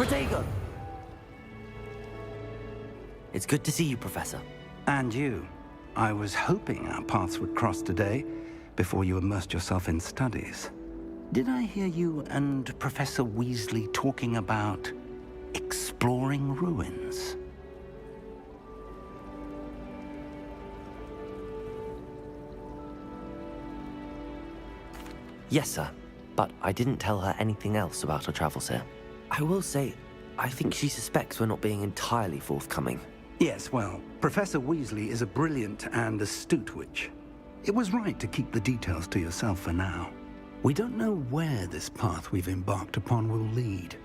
Protego! It's good to see you, Professor. And you. I was hoping our paths would cross today, before you immersed yourself in studies. Did I hear you and Professor Weasley talking about exploring ruins? Yes, sir. But I didn't tell her anything else about our travels here. I will say, I think she suspects we're not being entirely forthcoming. Yes, well, Professor Weasley is a brilliant and astute witch. It was right to keep the details to yourself for now. We don't know where this path we've embarked upon will lead.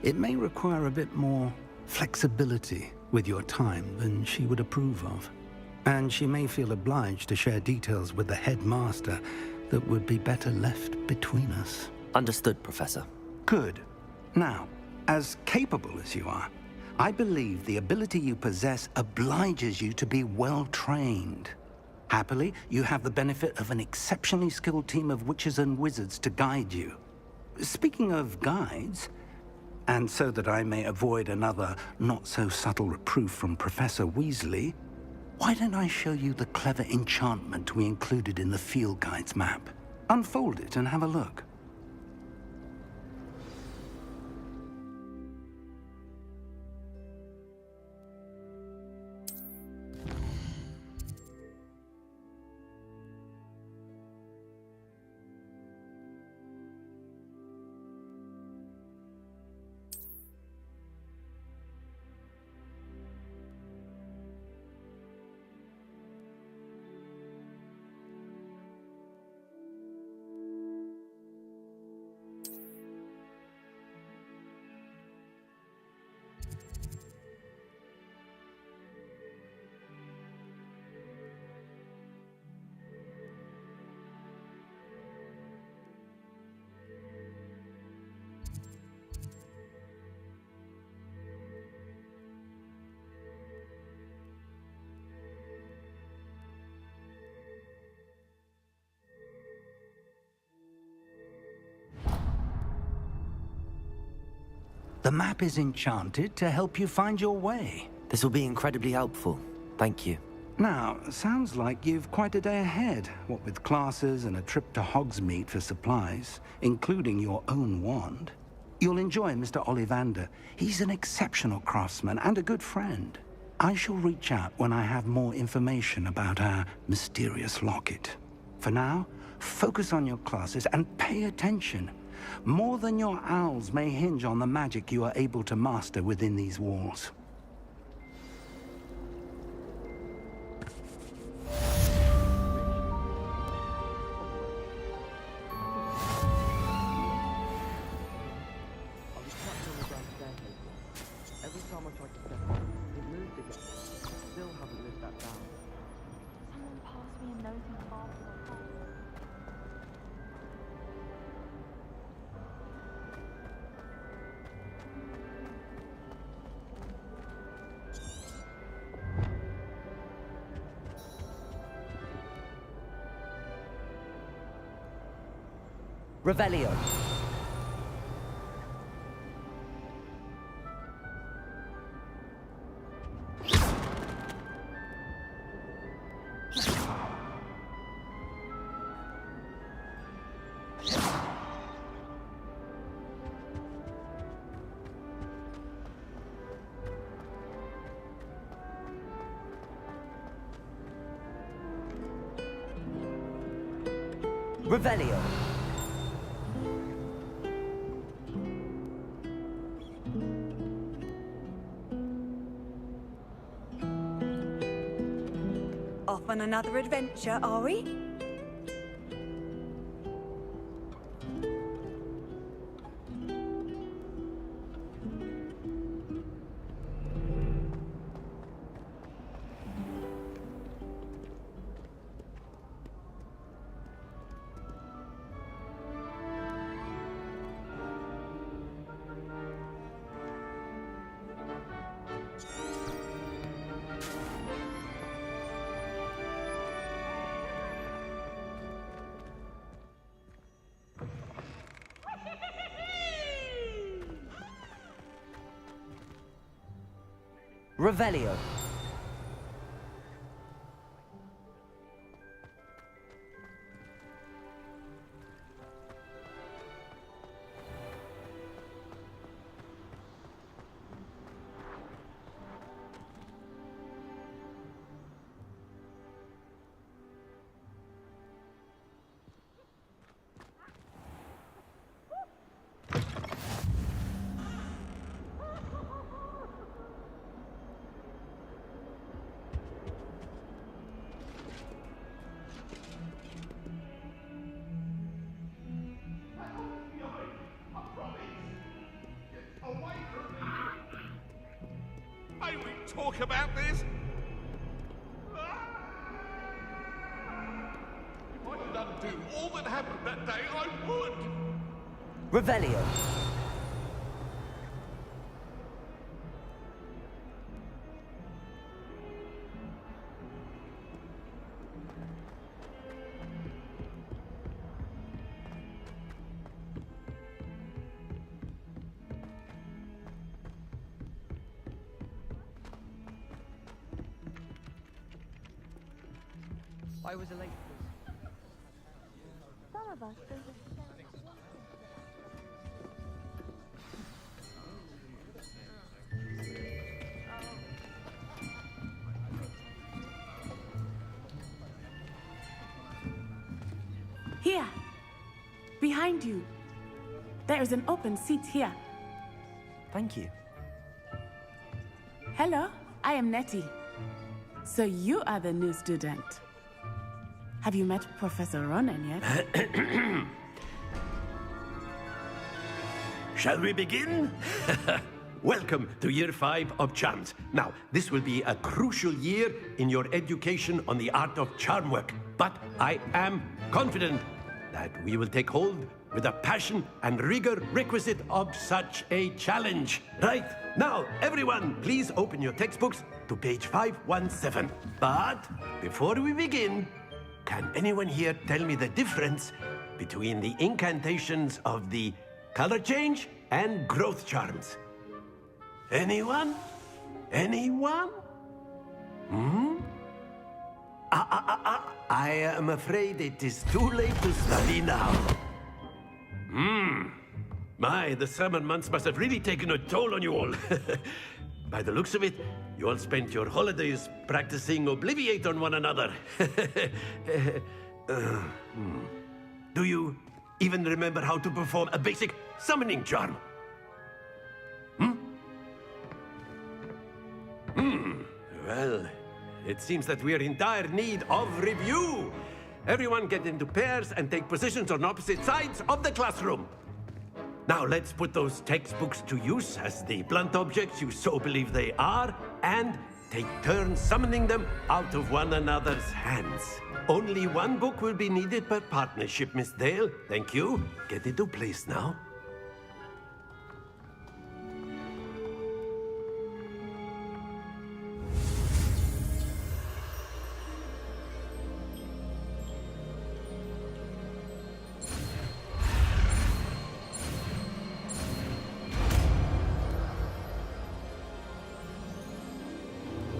It may require a bit more flexibility with your time than she would approve of. And she may feel obliged to share details with the headmaster that would be better left between us. Understood, Professor. Good. Now, as capable as you are, I believe the ability you possess obliges you to be well-trained. Happily, you have the benefit of an exceptionally skilled team of witches and wizards to guide you. Speaking of guides, and so that I may avoid another not-so-subtle reproof from Professor Weasley, why don't I show you the clever enchantment we included in the field guide's map? Unfold it and have a look. The map is enchanted to help you find your way. This will be incredibly helpful. Thank you. Now, sounds like you've quite a day ahead, what with classes and a trip to Hogsmeade for supplies, including your own wand. You'll enjoy Mr. Ollivander. He's an exceptional craftsman and a good friend. I shall reach out when I have more information about our mysterious locket. For now, focus on your classes and pay attention. More than your owls may hinge on the magic you are able to master within these walls. Revelio. Revelio. Off on another adventure, are we? Revelio. May we talk about this? If I could undo all that happened that day, I would! Revelio. I was late. Some of us think Here, behind you. There is an open seat here. Thank you. Hello, I am Nettie. So you are the new student. Have you met Professor Ronan yet? Shall we begin? Welcome to Year 5 of Charms. Now, this will be a crucial year in your education on the art of charm work. But I am confident that we will take hold with the passion and rigor requisite of such a challenge. Right, now, everyone, please open your textbooks to page 517. But before we begin, can anyone here tell me the difference between the incantations of the color change and growth charms? Anyone? Anyone? I am afraid it is too late to study now. My, the summer months must have really taken a toll on you all. By the looks of it, you all spent your holidays practicing Obliviate on one another. Do you even remember how to perform a basic summoning charm? Well, it seems that we are in dire need of review. Everyone get into pairs and take positions on opposite sides of the classroom. Now let's put those textbooks to use as the blunt objects you so believe they are, and take turns summoning them out of one another's hands. Only one book will be needed per partnership, Miss Dale. Thank you. Get into place now.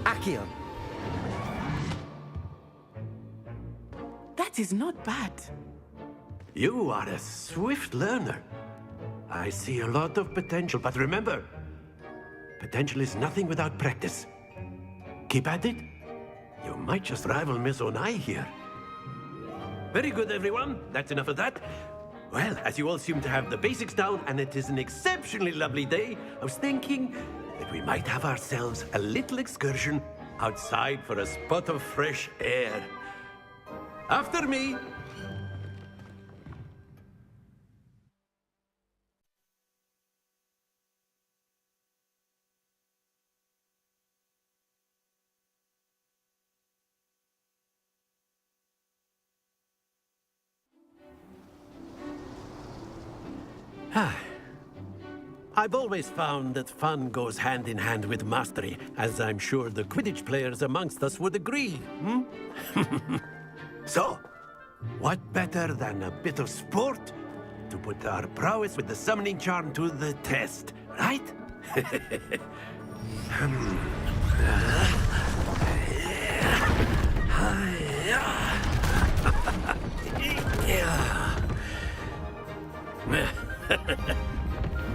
Accio. That is not bad. You are a swift learner. I see a lot of potential, but remember, potential is nothing without practice. Keep at it. You might just rival Miss Onai here. Very good, everyone. That's enough of that. Well, as you all seem to have the basics down, and it is an exceptionally lovely day, I was thinking that we might have ourselves a little excursion outside for a spot of fresh air. After me. I've always found that fun goes hand in hand with mastery, as I'm sure the Quidditch players amongst us would agree, So, what better than a bit of sport to put our prowess with the summoning charm to the test, right?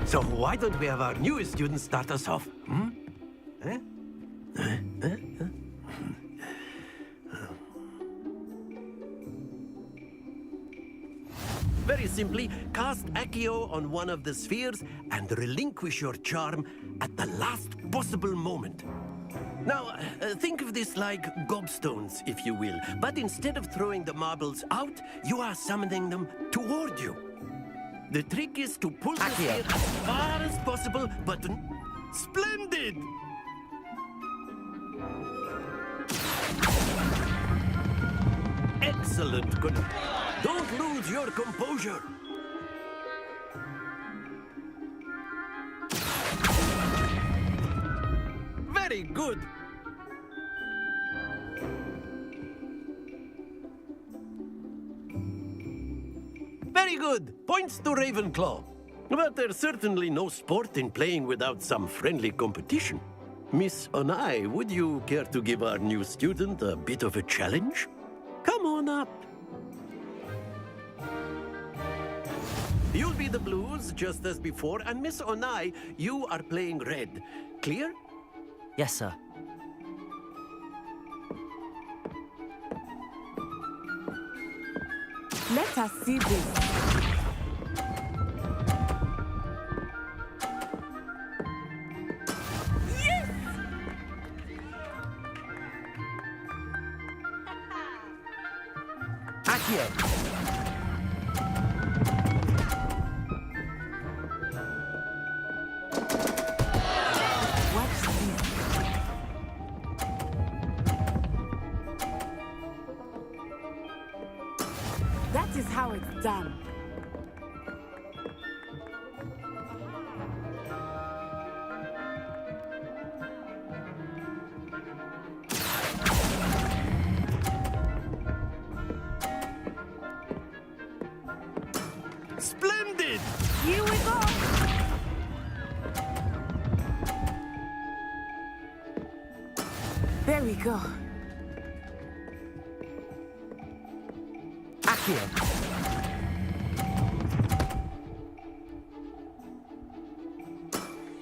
So why don't we have our newest student start us off? Very simply, cast Accio on one of the spheres and relinquish your charm at the last possible moment. Now, think of this like gobstones, if you will. But instead of throwing the marbles out, you are summoning them toward you. The trick is to pull the sphere as far as possible, but... Splendid! Excellent. Good. Don't lose your composure. Very good. Very good. Points to Ravenclaw. But there's certainly no sport in playing without some friendly competition. Miss Onai, would you care to give our new student a bit of a challenge? Come on up. You'll be the blues, just as before, and Miss Onai, you are playing red. Clear? Yes, sir. Let us see this. Yes! Accio! Watch this. That is how it's done. Splendid! Here we go. There we go. Accio!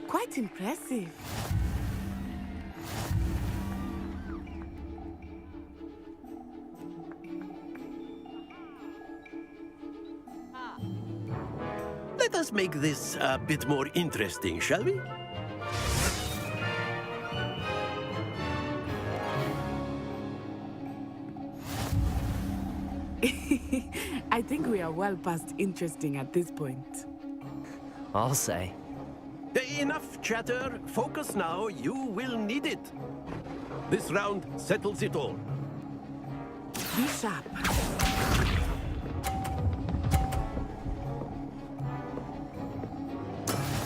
Quite impressive. Let us make this a bit more interesting, shall we? I think we are well past interesting at this point. I'll say. Enough chatter. Focus now. You will need it. This round settles it all. Be sharp.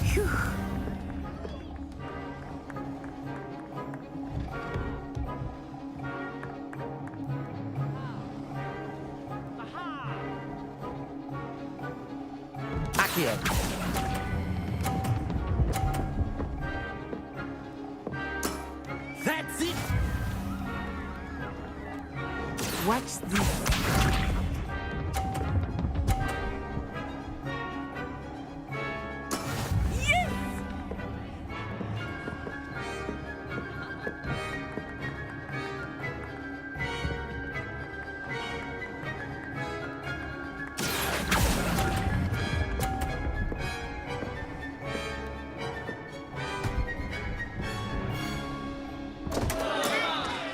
Phew. Accio! That's it! Watch this. Yes!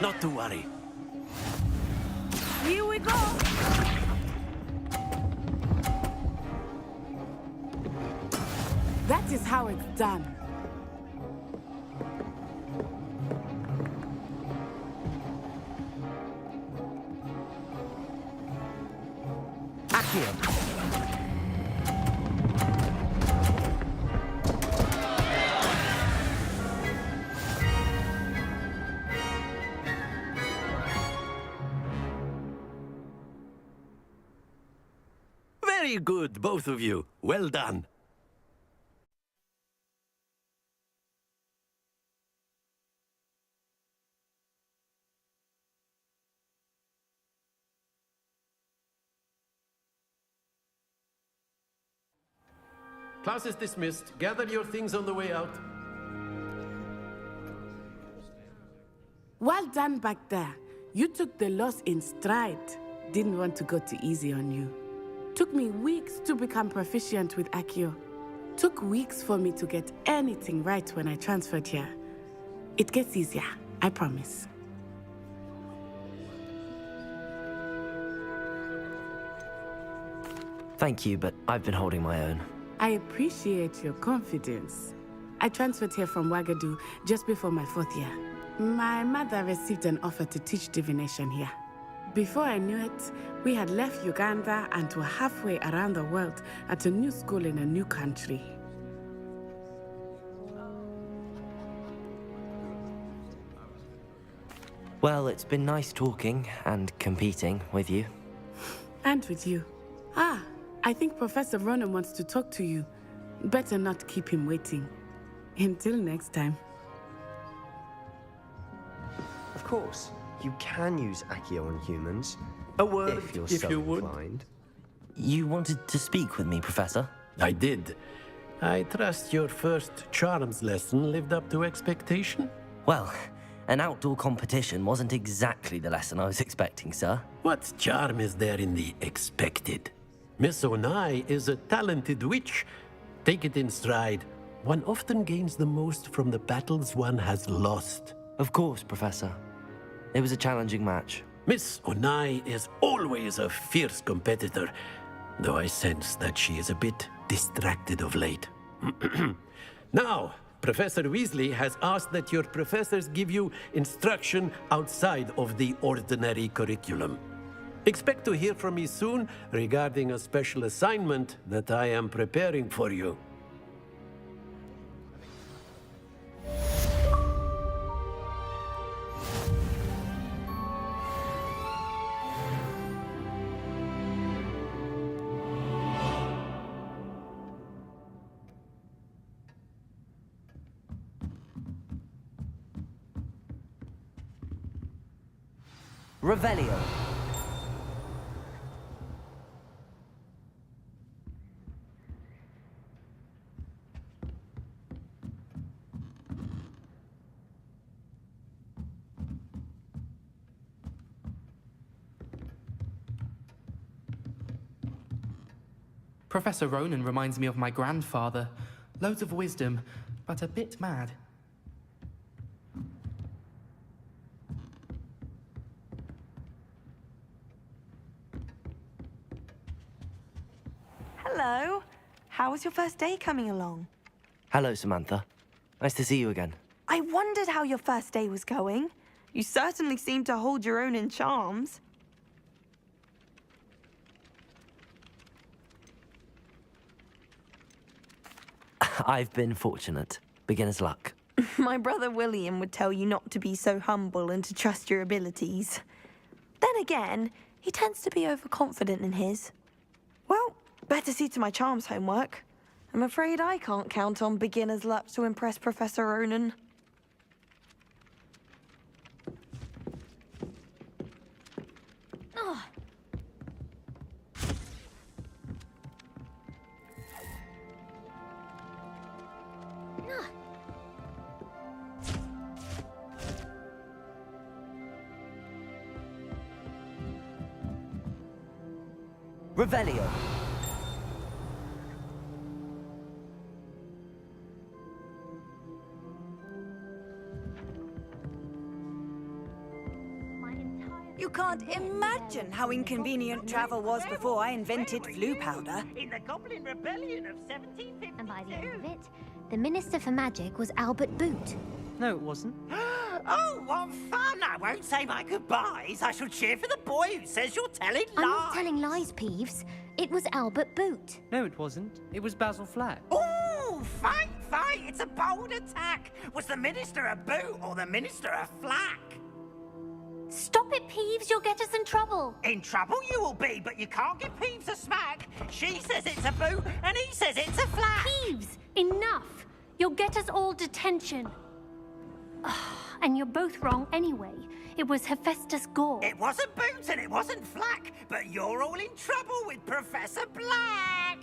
Not to worry. Here we go. That is how it's done. Accio! Very good, both of you. Well done. Class is dismissed. Gather your things on the way out. Well done back there. You took the loss in stride. Didn't want to go too easy on you. Took me weeks to become proficient with Accio. Took weeks for me to get anything right when I transferred here. It gets easier, I promise. Thank you, but I've been holding my own. I appreciate your confidence. I transferred here from Ouagadougou just before my 4th year. My mother received an offer to teach divination here. Before I knew it, we had left Uganda and were halfway around the world at a new school in a new country. Well, it's been nice talking and competing with you. And with you. I think Professor Ronan wants to talk to you. Better not keep him waiting. Until next time. Of course, you can use Accio on humans. A word if you're so inclined. You wanted to speak with me, Professor? I did. I trust your first charms lesson lived up to expectation? Well, an outdoor competition wasn't exactly the lesson I was expecting, sir. What charm is there in the expected? Miss Onai is a talented witch. Take it in stride. One often gains the most from the battles one has lost. Of course, Professor. It was a challenging match. Miss Onai is always a fierce competitor, though I sense that she is a bit distracted of late. Now, Professor Weasley has asked that your professors give you instruction outside of the ordinary curriculum. Expect to hear from me soon regarding a special assignment that I am preparing for you. Revelio. Professor Ronan reminds me of my grandfather. Loads of wisdom, but a bit mad. Hello. How was your first day coming along? Hello, Samantha. Nice to see you again. I wondered how your first day was going. You certainly seem to hold your own in charms. I've been fortunate. Beginner's luck. My brother William would tell you not to be so humble and to trust your abilities. Then again, he tends to be overconfident in his. Well, better see to my charms homework. I'm afraid I can't count on beginner's luck to impress Professor Ronan. Revelio. You can't imagine how inconvenient travel was before I invented flu powder. In the Goblin Rebellion of 1752. And by the end of it, the Minister for Magic was Albert Boot. No, it wasn't. Oh, what fun! I won't say my goodbyes. I shall cheer for the boy who says you're telling lies. I'm not telling lies, Peeves. It was Albert Boot. No, it wasn't. It was Basil Flack. Oh, fight, fight! It's a bold attack. Was the Minister a boot or the Minister a flack? Stop it, Peeves. You'll get us in trouble. In trouble you will be, but you can't give Peeves a smack. She says it's a boot and he says it's a flack. Peeves, enough. You'll get us all detention. And you're both wrong anyway. It was Hephaestus Gore. It wasn't Boot and it wasn't Flack, but you're all in trouble with Professor Black.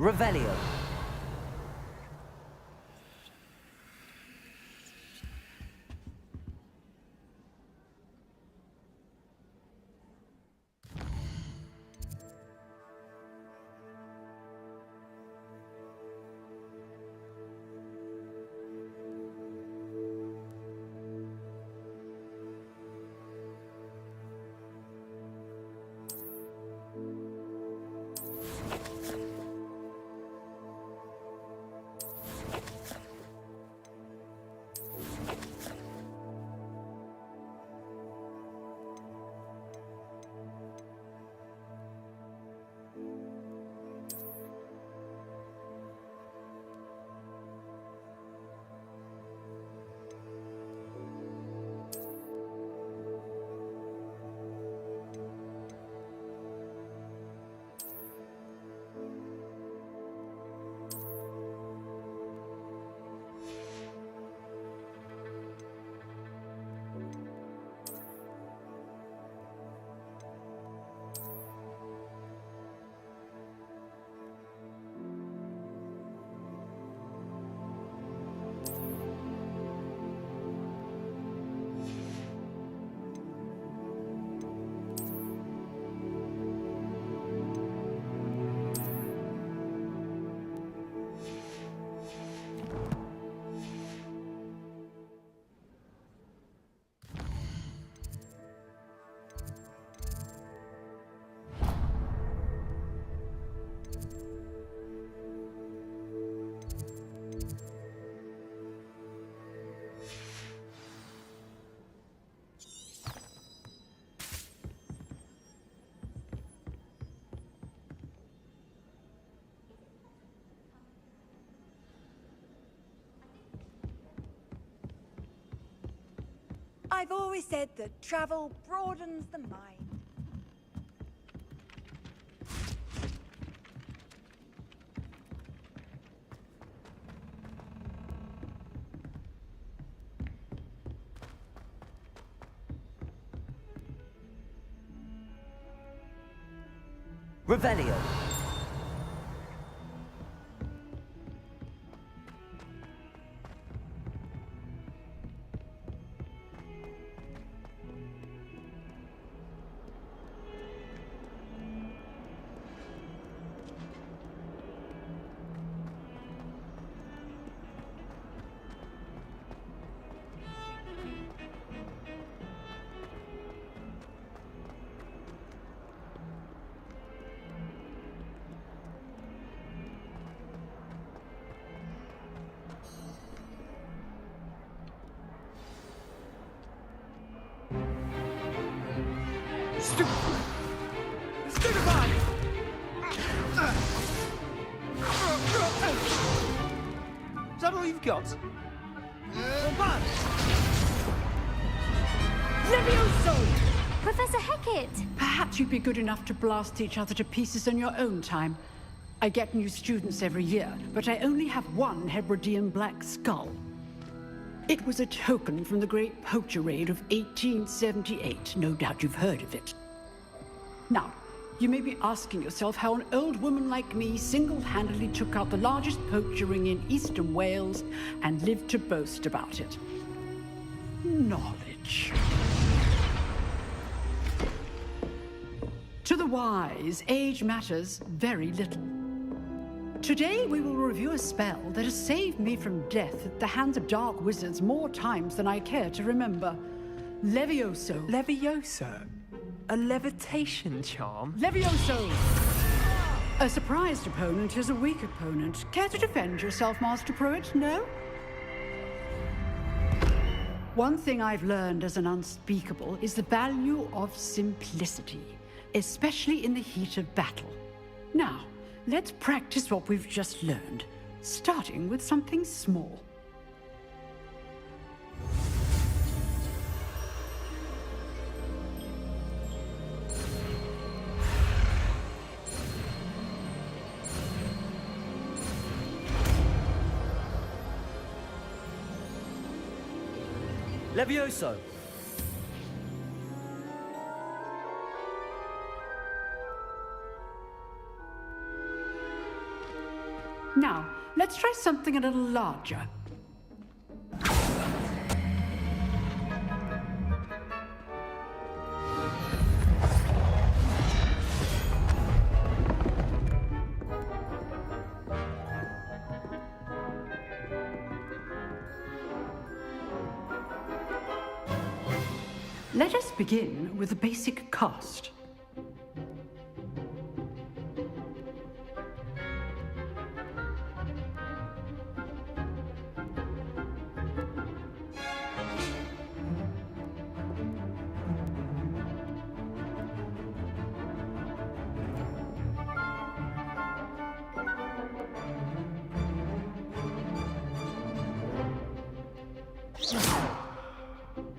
Revelio. I've always said that travel broadens the mind. Revelio. Is that all you've got? Levioso! Professor Hecat! Perhaps you'd be good enough to blast each other to pieces on your own time. I get new students every year, but I only have one Hebridean black skull. It was a token from the Great Poacher Raid of 1878. No doubt you've heard of it. Now, you may be asking yourself how an old woman like me single-handedly took out the largest poacher ring in eastern Wales and lived to boast about it. Knowledge. To the wise, age matters very little. Today we will review a spell that has saved me from death at the hands of dark wizards more times than I care to remember. Levioso. Levioso? A levitation charm? Levioso! A surprised opponent is a weak opponent. Care to defend yourself, Master Pruitt? No? One thing I've learned as an unspeakable is the value of simplicity, especially in the heat of battle. Now, let's practice what we've just learned, starting with something small. Levioso. Now, let's try something a little larger. Let us begin with a basic cast.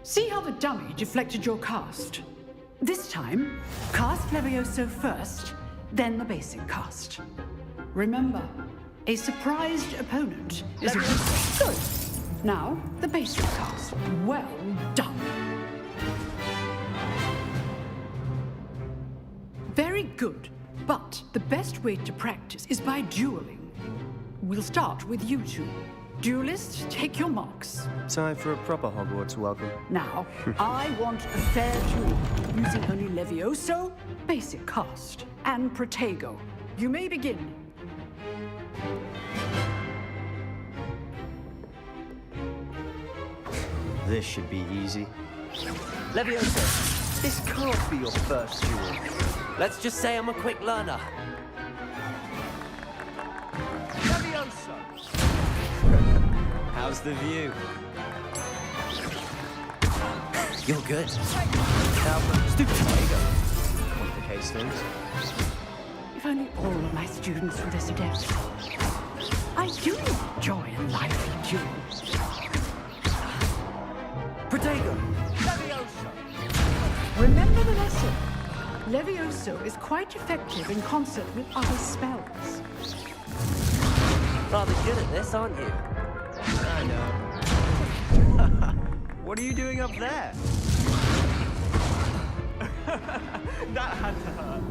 See how the dummy deflected your cast? This time, cast Levioso first, then the basic cast. Remember, a surprised opponent is a good. Now, the basic cast. Well done. Very good, but the best way to practice is by dueling. We'll start with you two. Duelists, take your marks. Time for a proper Hogwarts welcome. Now, I want a fair duel, using only Levioso, basic cast, and Protego. You may begin. This should be easy. Levioso. This can't be your first duel. Let's just say I'm a quick learner. Levioso! How's the view? You're good. Stupid Protego. Complicates things. If only all of my students were this adept. I do enjoy a lively duel. Protego. Levioso is quite effective in concert with other spells. Rather good at this, aren't you? I know. What are you doing up there? That had to hurt.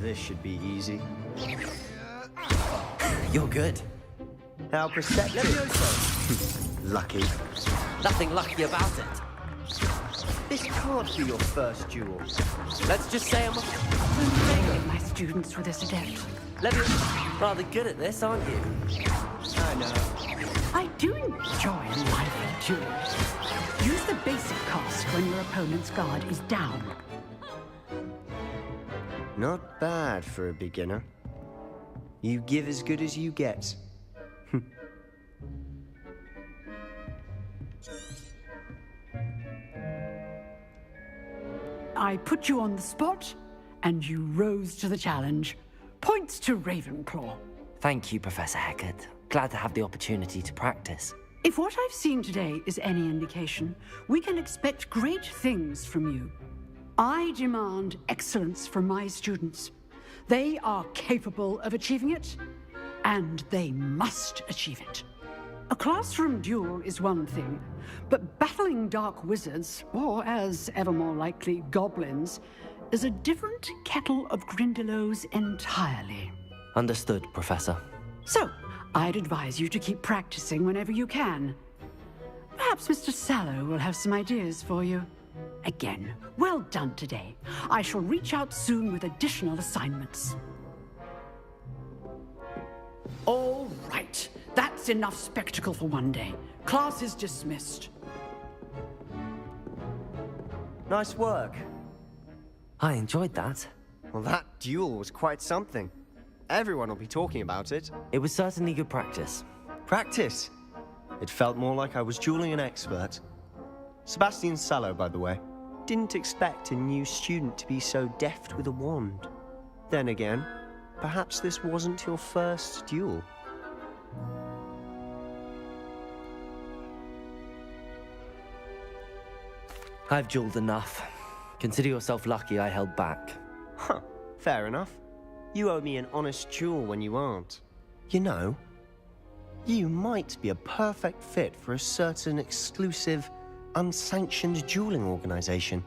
This should be easy. You're good. How perceptive. Lucky. Nothing lucky about it. This can't be your first duel. Let's just say I'm My students with this adept. rather good at this, aren't you? I know. I do enjoy lively duels. Use the basic cast when your opponent's guard is down. Not bad for a beginner. You give as good as you get. I put you on the spot, and you rose to the challenge. Points to Ravenclaw. Thank you, Professor Heckert. Glad to have the opportunity to practice. If what I've seen today is any indication, we can expect great things from you. I demand excellence from my students. They are capable of achieving it, and they must achieve it. A classroom duel is one thing, but battling dark wizards, or as ever more likely, goblins, is a different kettle of Grindylows entirely. Understood, Professor. So, I'd advise you to keep practicing whenever you can. Perhaps Mr. Sallow will have some ideas for you. Again, well done today. I shall reach out soon with additional assignments. All right. That's enough spectacle for one day. Class is dismissed. Nice work. I enjoyed that. Well, that duel was quite something. Everyone will be talking about it. It was certainly good practice. Practice? It felt more like I was dueling an expert. Sebastian Sallow, by the way. Didn't expect a new student to be so deft with a wand. Then again, perhaps this wasn't your first duel. I've dueled enough. Consider yourself lucky I held back. Huh, fair enough. You owe me an honest duel when you aren't. You know, you might be a perfect fit for a certain exclusive, unsanctioned dueling organization.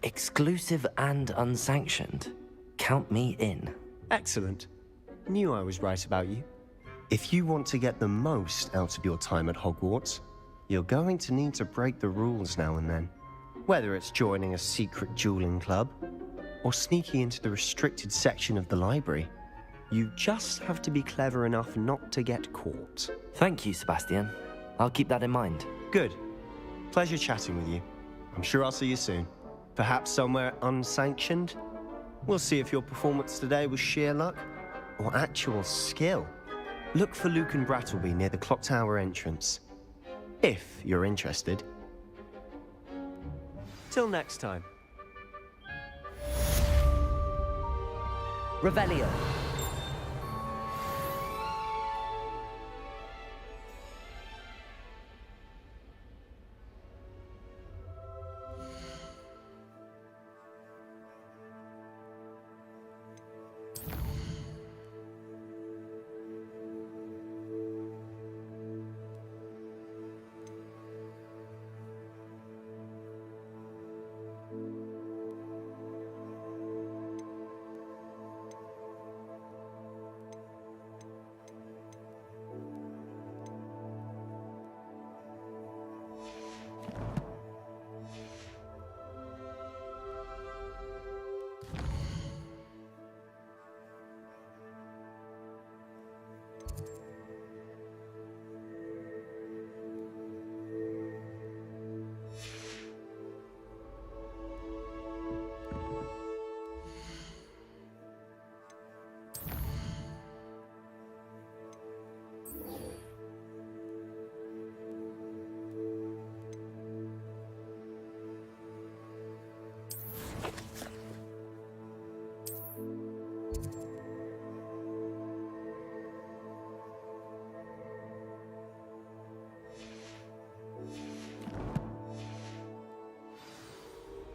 Exclusive and unsanctioned. Count me in. Excellent. Knew I was right about you. If you want to get the most out of your time at Hogwarts, you're going to need to break the rules now and then. Whether it's joining a secret dueling club, or sneaking into the restricted section of the library, you just have to be clever enough not to get caught. Thank you, Sebastian. I'll keep that in mind. Good. Pleasure chatting with you. I'm sure I'll see you soon. Perhaps somewhere unsanctioned? We'll see if your performance today was sheer luck or actual skill. Look for Luke and Brattleby near the clock tower entrance, if you're interested. Till next time. Revelio.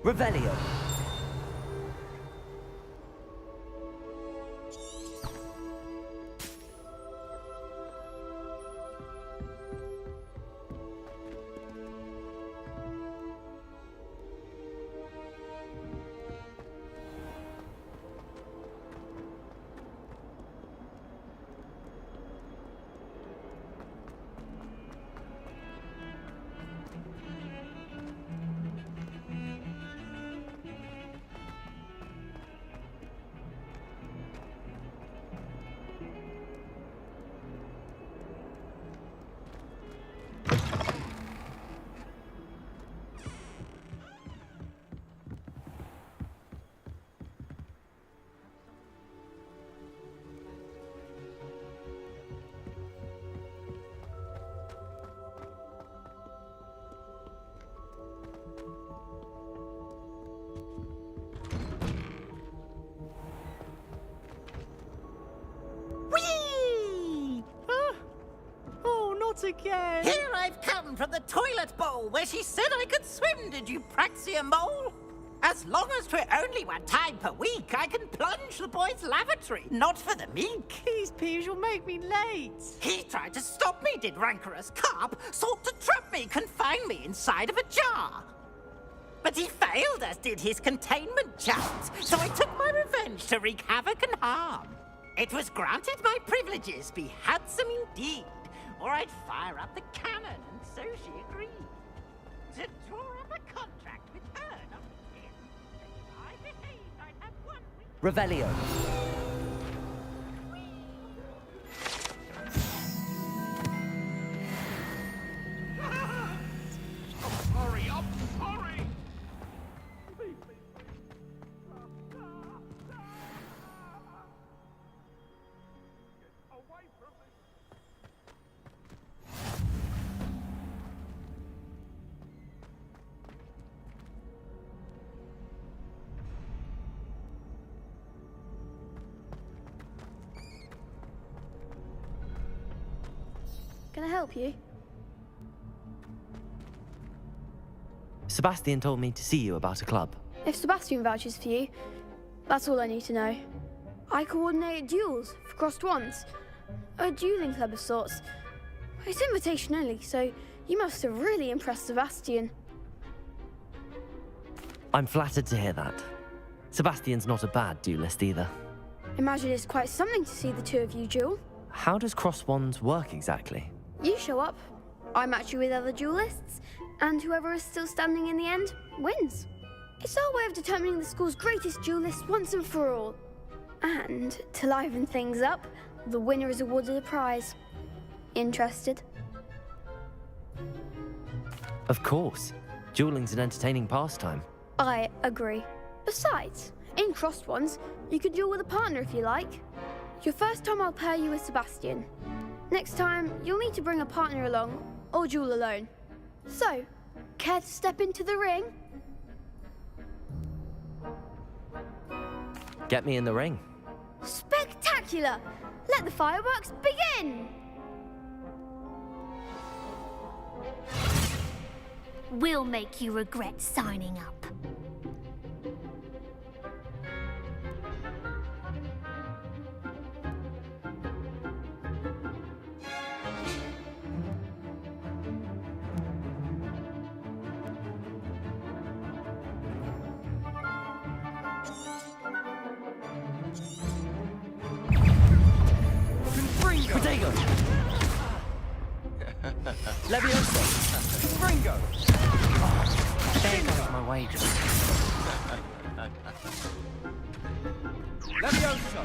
Revelio. Again. Here I've come from the toilet bowl where she said I could swim, did you praxia mole? As long as 'twere only one time per week, I can plunge the boy's lavatory, not for the meek. These peas will make me late. He tried to stop me, did rancorous carp, sought to trap me, confine me inside of a jar. But he failed, as did his containment charms, so I took my revenge to wreak havoc and harm. It was granted my privileges be handsome indeed, or I'd fire up the cannon, and so she agreed to draw up a contract with her, not with him. If I behaved, I'd have 1 week. Revelio. I'm sorry, I'm sorry! Away from me! Can I help you? Sebastian told me to see you about a club. If Sebastian vouches for you, that's all I need to know. I coordinate duels for crossed wands. A dueling club of sorts. It's invitation only, so you must have really impressed Sebastian. I'm flattered to hear that. Sebastian's not a bad duelist either. Imagine it's quite something to see the two of you duel. How does cross wands work exactly? You show up, I match you with other duelists, and whoever is still standing in the end wins. It's our way of determining the school's greatest duelist once and for all. And to liven things up, the winner is awarded a prize. Interested? Of course. Dueling's an entertaining pastime. I agree. Besides, in crossed ones, you can duel with a partner if you like. Your first time I'll pair you with Sebastian. Next time, you'll need to bring a partner along, or duel alone. So, care to step into the ring? Get me in the ring. Spectacular! Let the fireworks begin! We'll make you regret signing up. Protego! Levioso! Ringo! There goes my wager. Levioso!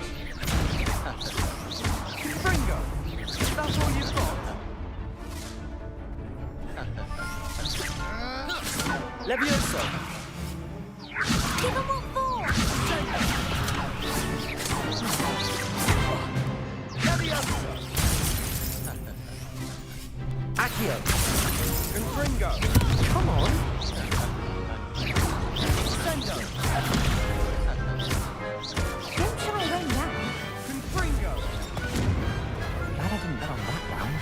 Ringo! That's all you've got? Levioso! Give him what for! Levioso! Accio! Confringo! Come on! Sendo! Don't shy away now. Confringo! Glad I didn't bet on that round.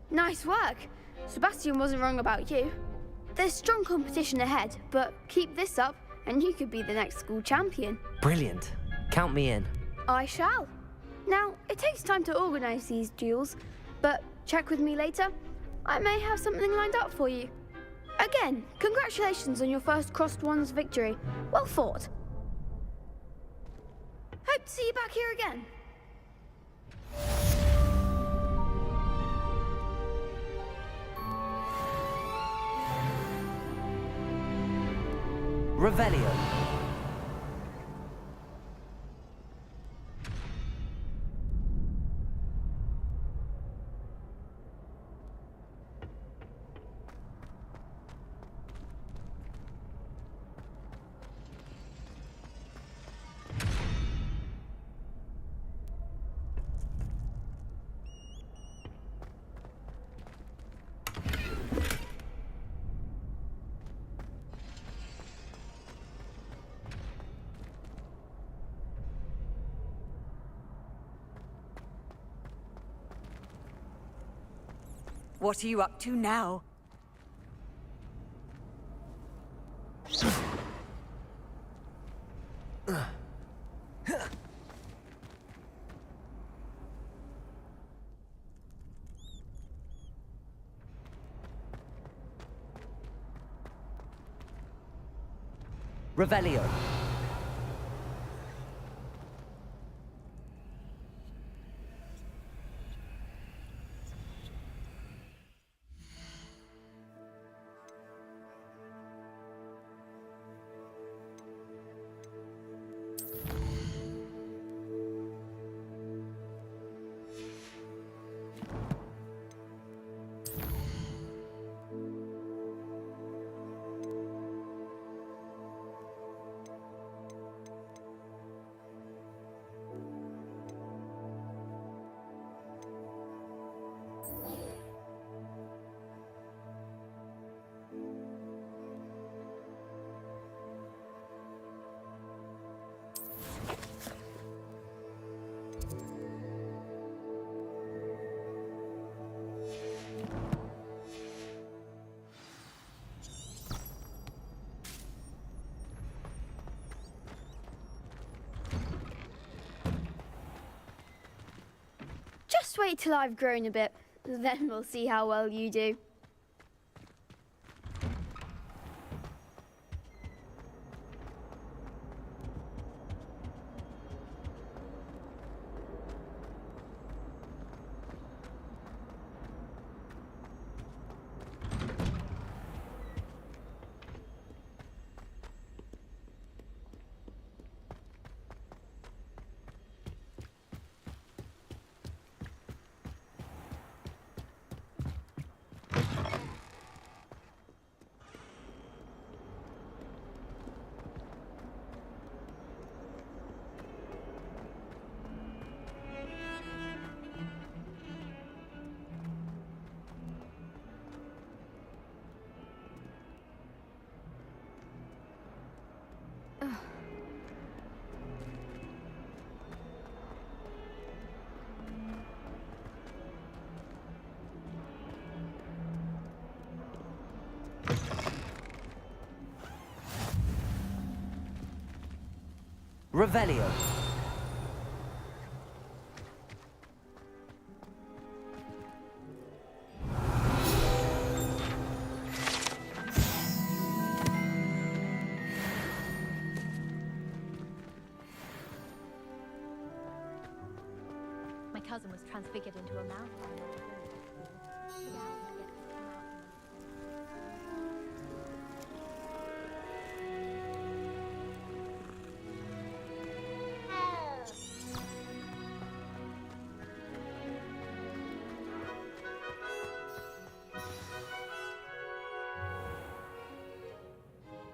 Nice work. Sebastian wasn't wrong about you. There's strong competition ahead, but keep this up and you could be the next school champion. Brilliant. Count me in. I shall. Now, it takes time to organise these duels, but check with me later. I may have something lined up for you. Again, congratulations on your first Crossed Ones victory. Well fought. Hope to see you back here again. Revelio. What are you up to now? Revelio. Just wait till I've grown a bit, then we'll see how well you do. Revelio. My cousin was transfigured into a mouse.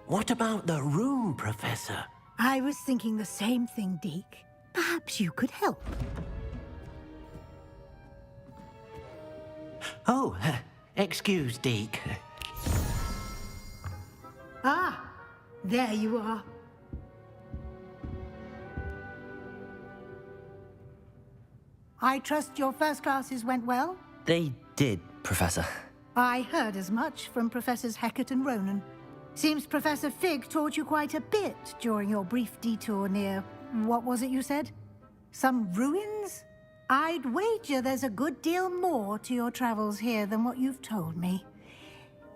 What about the room, Professor? I was thinking the same thing, Deke. Perhaps you could help. Oh, excuse, Deke. Ah, there you are. I trust your first classes went well? They did, Professor. I heard as much from Professors Hecat and Ronan. Seems Professor Fig taught you quite a bit during your brief detour near... what was it you said? Some ruins? I'd wager there's a good deal more to your travels here than what you've told me.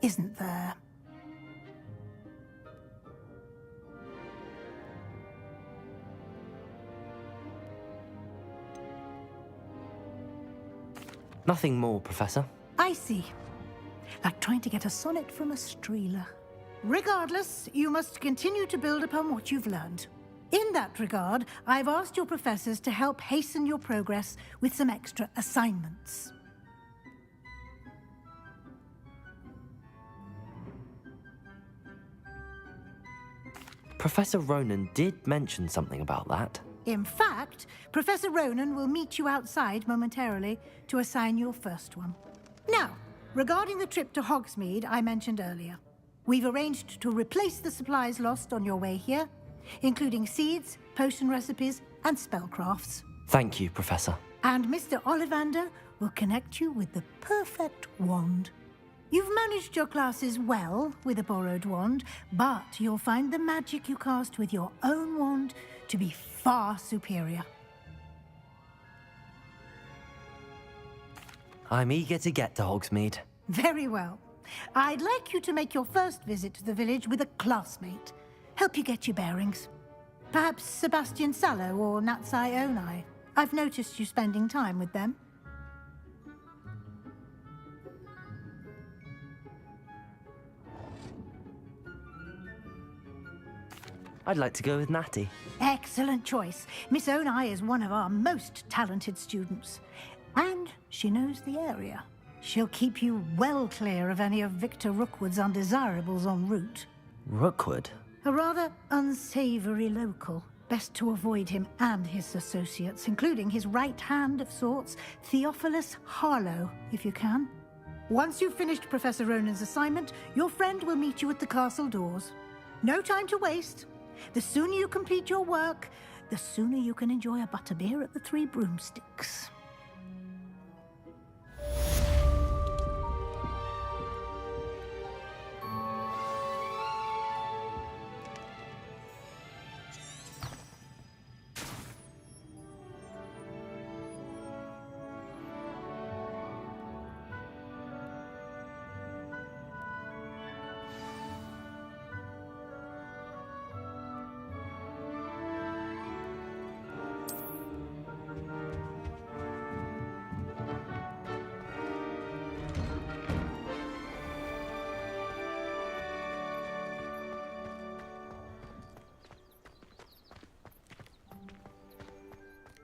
Isn't there? Nothing more, Professor. I see. Like trying to get a sonnet from a streeler. Regardless, you must continue to build upon what you've learned. In that regard, I've asked your professors to help hasten your progress with some extra assignments. Professor Ronan did mention something about that. In fact, Professor Ronan will meet you outside momentarily to assign your first one. Now, regarding the trip to Hogsmeade I mentioned earlier, we've arranged to replace the supplies lost on your way here, including seeds, potion recipes, and spellcrafts. Thank you, Professor. And Mr. Ollivander will connect you with the perfect wand. You've managed your classes well with a borrowed wand, but you'll find the magic you cast with your own wand to be far superior. I'm eager to get to Hogsmeade. Very well. I'd like you to make your first visit to the village with a classmate. Help you get your bearings. Perhaps Sebastian Sallow or Natsai Onai. I've noticed you spending time with them. I'd like to go with Natty. Excellent choice. Miss Onai is one of our most talented students. And she knows the area. She'll keep you well clear of any of Victor Rookwood's undesirables en route. Rookwood? A rather unsavory local. Best to avoid him and his associates, including his right hand of sorts, Theophilus Harlow, if you can. Once you've finished Professor Ronan's assignment, your friend will meet you at the castle doors. No time to waste. The sooner you complete your work, the sooner you can enjoy a butterbeer at the Three Broomsticks.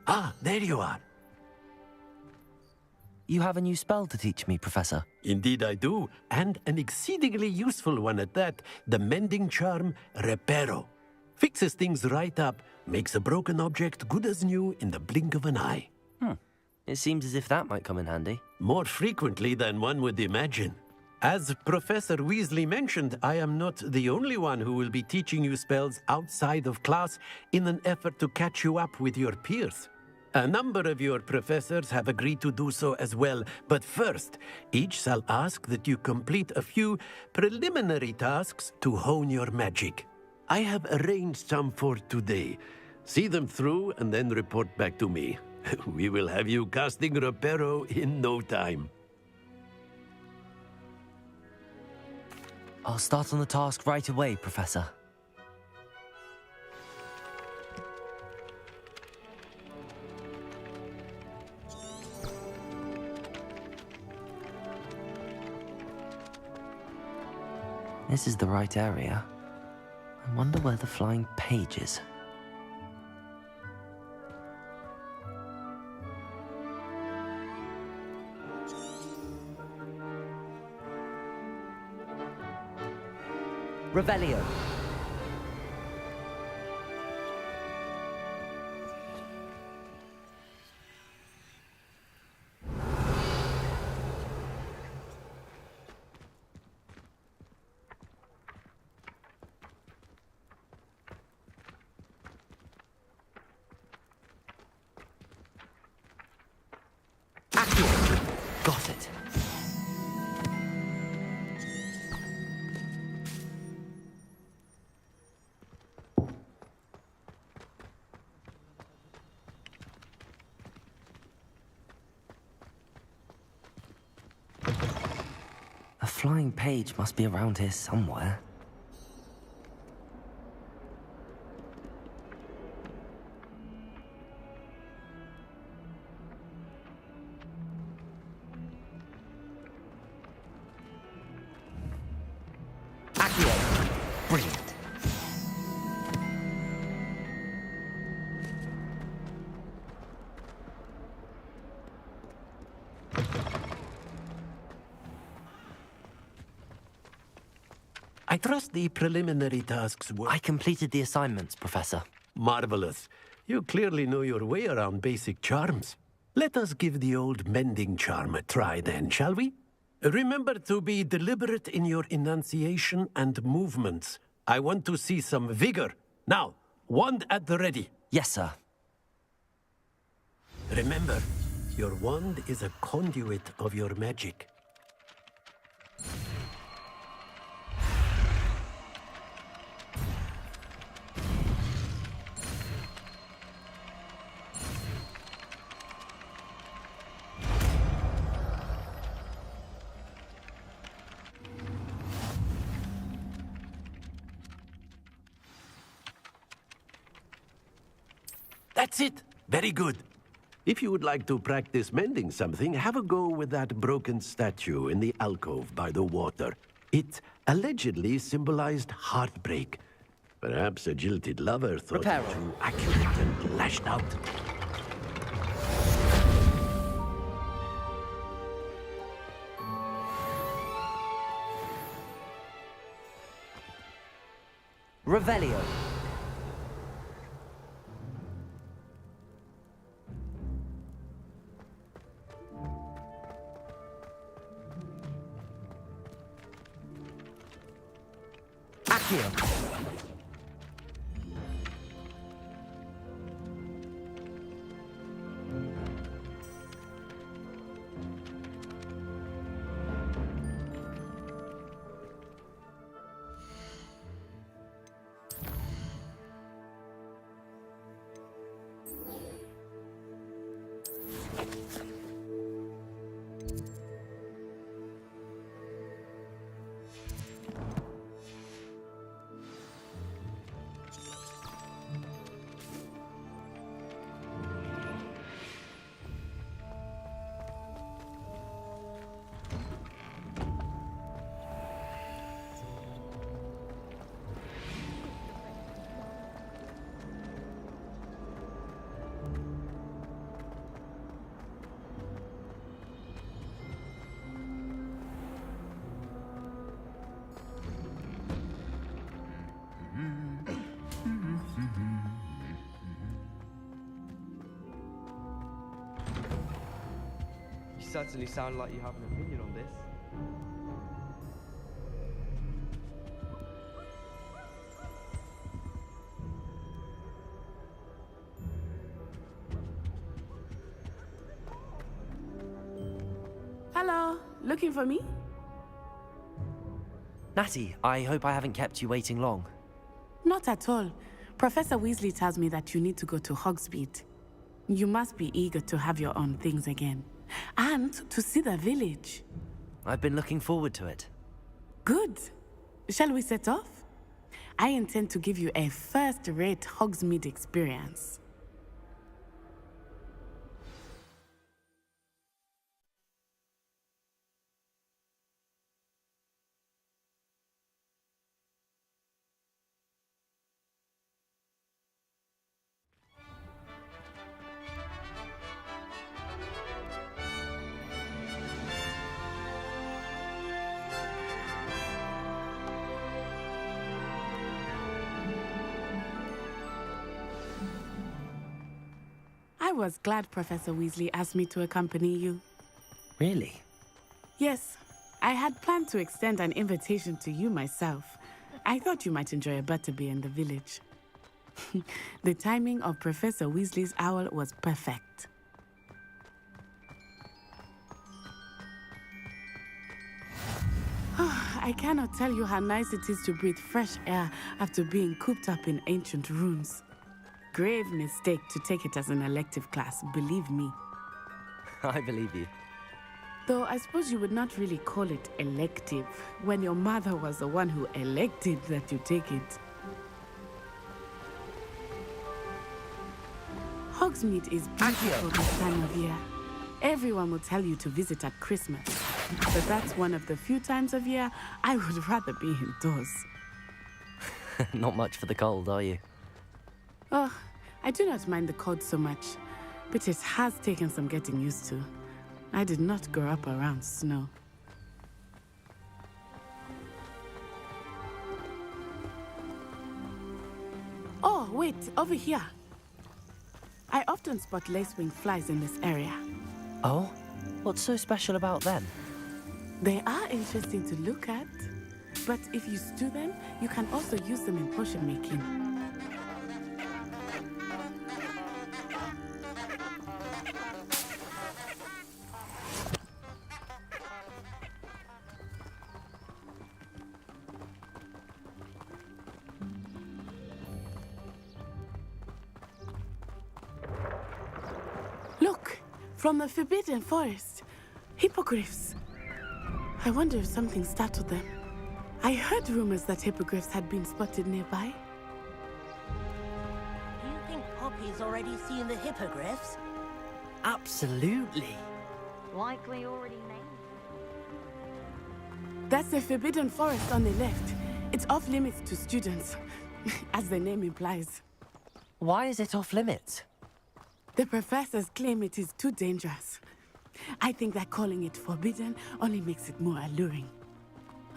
Ah, there you are. You have a new spell to teach me, Professor. Indeed I do, and an exceedingly useful one at that. The mending charm, Reparo. Fixes things right up, makes a broken object good as new in the blink of an eye. It seems as if that might come in handy. More frequently than one would imagine. As Professor Weasley mentioned, I am not the only one who will be teaching you spells outside of class in an effort to catch you up with your peers. A number of your professors have agreed to do so as well, but first, each shall ask that you complete a few preliminary tasks to hone your magic. I have arranged some for today. See them through and then report back to me. We will have you casting Reparo in no time. I'll start on the task right away, Professor. This is the right area. I wonder where the flying page is. Revelio. Got it. flying page must be around here somewhere. Brilliant. I trust the preliminary tasks were... I completed the assignments, Professor. Marvelous. You clearly know your way around basic charms. Let us give the old mending charm a try then, shall we? Remember to be deliberate in your enunciation and movements. I want to see some vigor. Now, wand at the ready. Yes, sir. Remember, your wand is a conduit of your magic. That's it. Very good. If you would like to practice mending something, have a go with that broken statue in the alcove by the water. It allegedly symbolized heartbreak. Perhaps a jilted lover thought it too accurate and lashed out. Revelio. Accio. You certainly sound like you have an opinion on this. Hello, looking for me? Natty, I hope I haven't kept you waiting long. Not at all. Professor Weasley tells me that you need to go to Hogsmeade. You must be eager to have your own things again. And to see the village. I've been looking forward to it. Good. Shall we set off? I intend to give you a first-rate Hogsmeade experience. I was glad Professor Weasley asked me to accompany you. Really? Yes, I had planned to extend an invitation to you myself. I thought you might enjoy a butterbeer in the village. The timing of Professor Weasley's owl was perfect. I cannot tell you how nice it is to breathe fresh air after being cooped up in ancient ruins. Grave mistake to take it as an elective class, believe me. I believe you. Though I suppose you would not really call it elective when your mother was the one who elected that you take it. Hogsmeade is beautiful this time of year. Everyone will tell you to visit at Christmas, but that's one of the few times of year I would rather be indoors. Not much for the cold, are you? Oh, I do not mind the cold so much, but it has taken some getting used to. I did not grow up around snow. Oh, wait, over here. I often spot lacewing flies in this area. Oh? What's so special about them? They are interesting to look at, but if you stew them, you can also use them in potion making. Look, from the Forbidden Forest, hippogriffs. I wonder if something startled them. I heard rumors that hippogriffs had been spotted nearby. Do you think Poppy's already seen the hippogriffs? Absolutely. Likely already named. That's the Forbidden Forest on the left. It's off limits to students, as the name implies. Why is it off limits? The professors claim it is too dangerous. I think that calling it forbidden only makes it more alluring.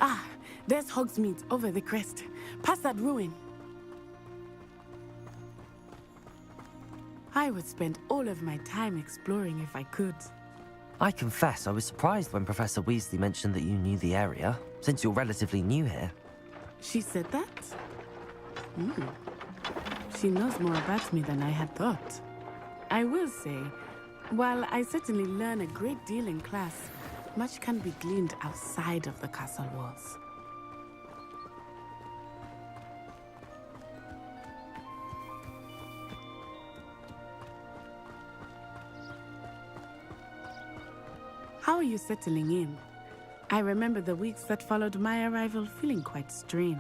Ah, there's Hogsmeade over the crest. Past that ruin. I would spend all of my time exploring if I could. I confess I was surprised when Professor Weasley mentioned that you knew the area, since you're relatively new here. She said that? She knows more about me than I had thought. I will say, while I certainly learn a great deal in class, much can be gleaned outside of the castle walls. How are you settling in? I remember the weeks that followed my arrival feeling quite strange.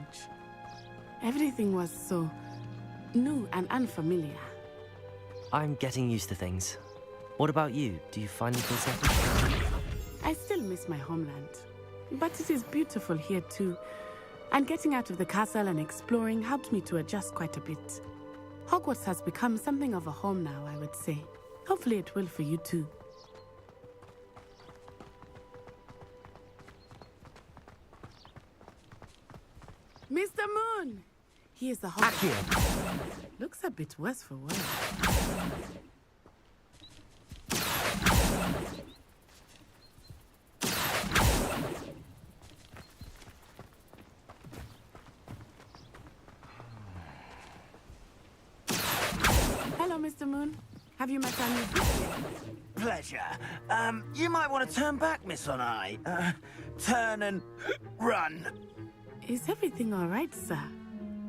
Everything was so new and unfamiliar. I'm getting used to things. What about you? Do you finally feel settled? I still miss my homeland, but it is beautiful here too. And getting out of the castle and exploring helped me to adjust quite a bit. Hogwarts has become something of a home now, I would say. Hopefully it will for you too. Mr. Moon! He is the Hogwarts. Looks a bit worse for wear. Hello, Mr. Moon. Have you met our new friend? Pleasure. You might want to turn back, Miss Onai. Turn and run. Is everything all right, sir?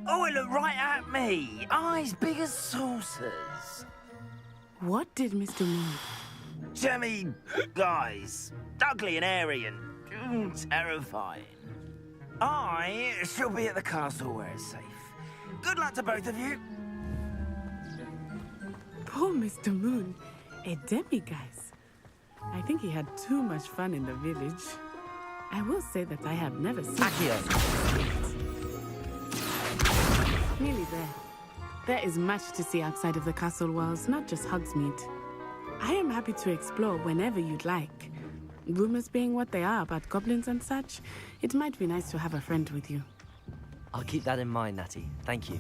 Oh, it looked right at me. Eyes big as saucers. What did Mr. Moon? Jemmy, guys. Ugly and airy and terrifying. I shall be at the castle where it's safe. Good luck to both of you. Poor Mr. Moon. A demi-guise. I think he had too much fun in the village. I will say that I have never seen Nearly there. There is much to see outside of the castle walls, not just Hogsmeade. I am happy to explore whenever you'd like. Rumors being what they are about goblins and such, it might be nice to have a friend with you. I'll keep that in mind, Natty. Thank you.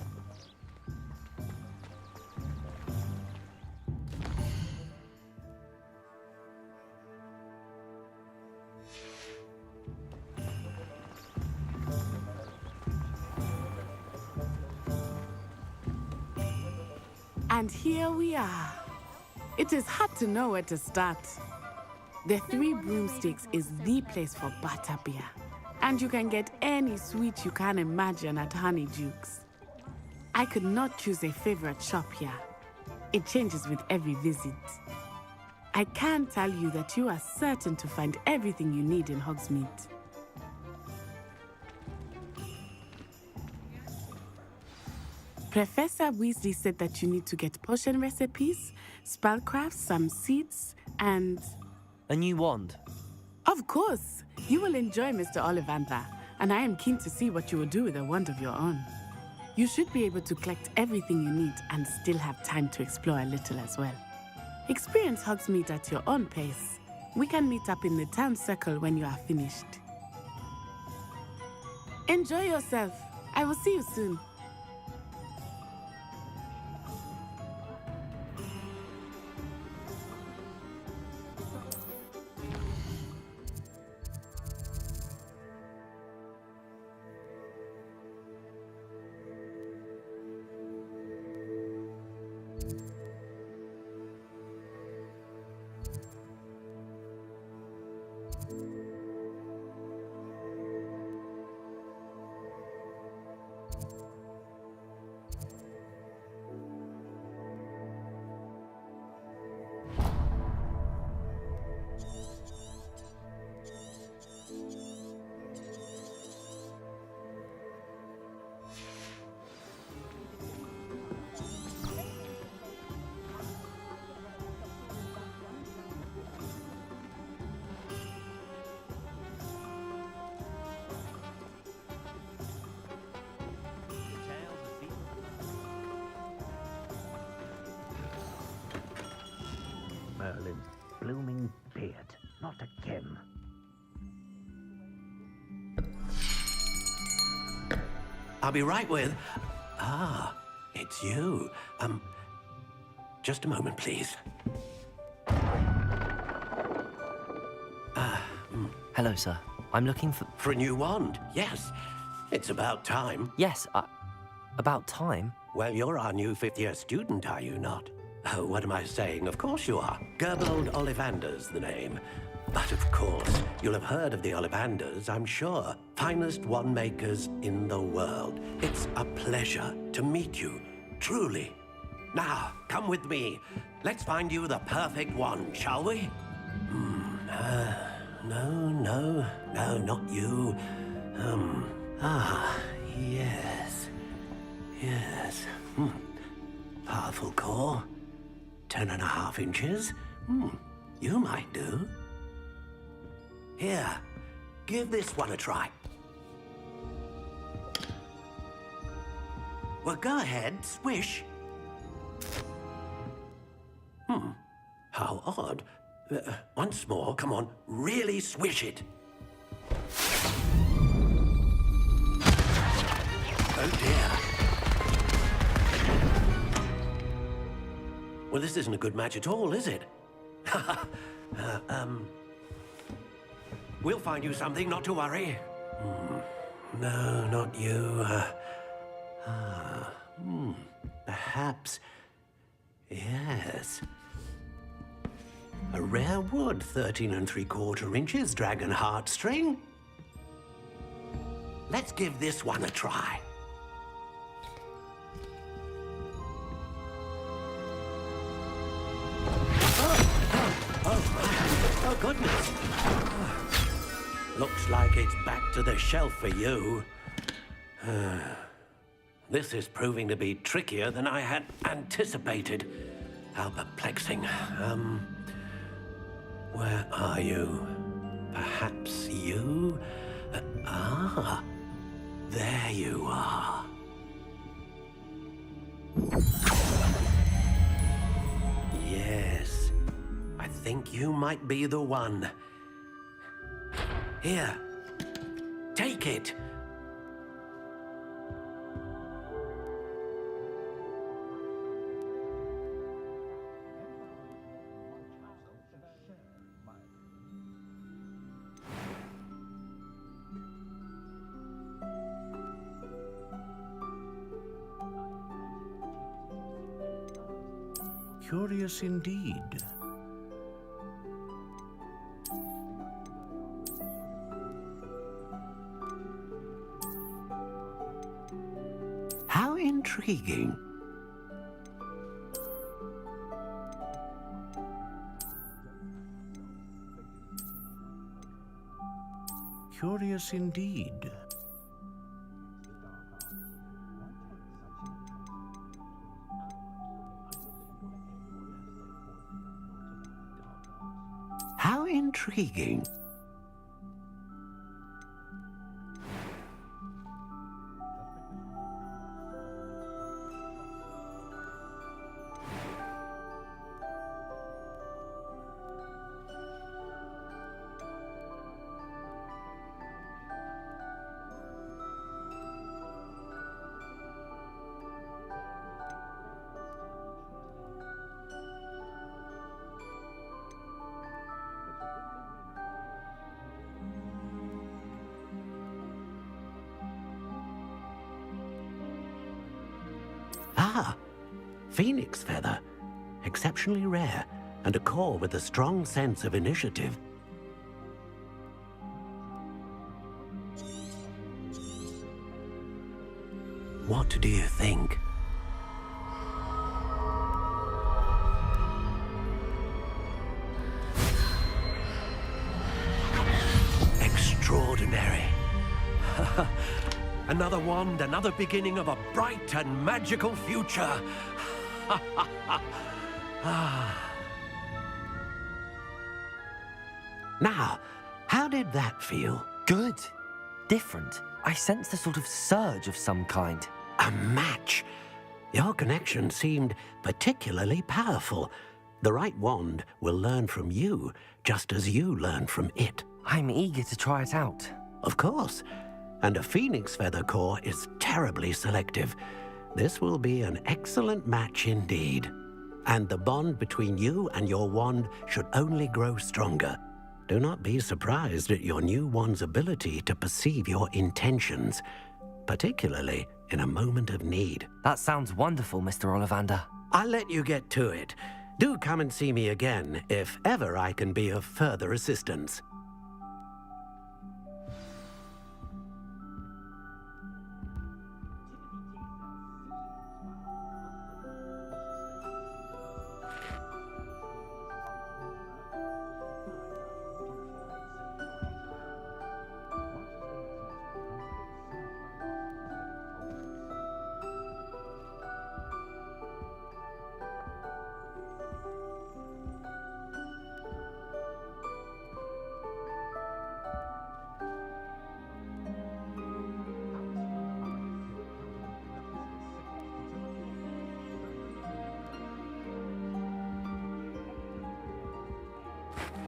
And here we are. It is hard to know where to start. The Three Broomsticks is the place for butterbeer. And you can get any sweet you can imagine at Honeydukes. I could not choose a favorite shop here. It changes with every visit. I can tell you that you are certain to find everything you need in Hogsmeade. Professor Weasley said that you need to get potion recipes, spellcrafts, some seeds, and... A new wand. Of course! You will enjoy Mr. Ollivander, and I am keen to see what you will do with a wand of your own. You should be able to collect everything you need and still have time to explore a little as well. Experience Hogsmeade at your own pace. We can meet up in the town circle when you are finished. Enjoy yourself. I will see you soon. Merlin's blooming beard. Not again. I'll be right with... Ah, it's you. Just a moment, please. Hello, sir. I'm looking for... For a new wand, yes. It's about time. Yes, about time? Well, you're our new fifth-year student, are you not? Oh, what am I saying? Of course you are. Gerbold Ollivander's the name. But of course, you'll have heard of the Ollivanders, I'm sure. Finest wand makers in the world. It's a pleasure to meet you, truly. Now, come with me. Let's find you the perfect wand, shall we? No, not you. Yes. Powerful core. 10.5 inches. You might do. Here, give this one a try. Well, go ahead, swish. How odd. Once more, come on, really swish it. Oh dear. Well, this isn't a good match at all, is it? We'll find you something, not to worry. No, not you. Perhaps. Yes. A rare wood, 13 3/4 inches, dragon heartstring. Let's give this one a try. Oh, goodness. Looks like it's back to the shelf for you. This is proving to be trickier than I had anticipated. How perplexing. Where are you? Perhaps you? There you are. Yes, I think you might be the one. Here, take it. Curious indeed. How intriguing. Curious indeed. How intriguing. Ah, phoenix feather. Exceptionally rare, and a core with a strong sense of initiative. What do you think? Extraordinary. Another wand, another beginning of a bright and magical future. Now, how did that feel? Good. Different. I sensed a sort of surge of some kind. A match. Your connection seemed particularly powerful. The right wand will learn from you, just as you learn from it. I'm eager to try it out. Of course. And a phoenix feather core is terribly selective. This will be an excellent match indeed. And the bond between you and your wand should only grow stronger. Do not be surprised at your new wand's ability to perceive your intentions, particularly in a moment of need. That sounds wonderful, Mr. Ollivander. I'll let you get to it. Do come and see me again if ever I can be of further assistance.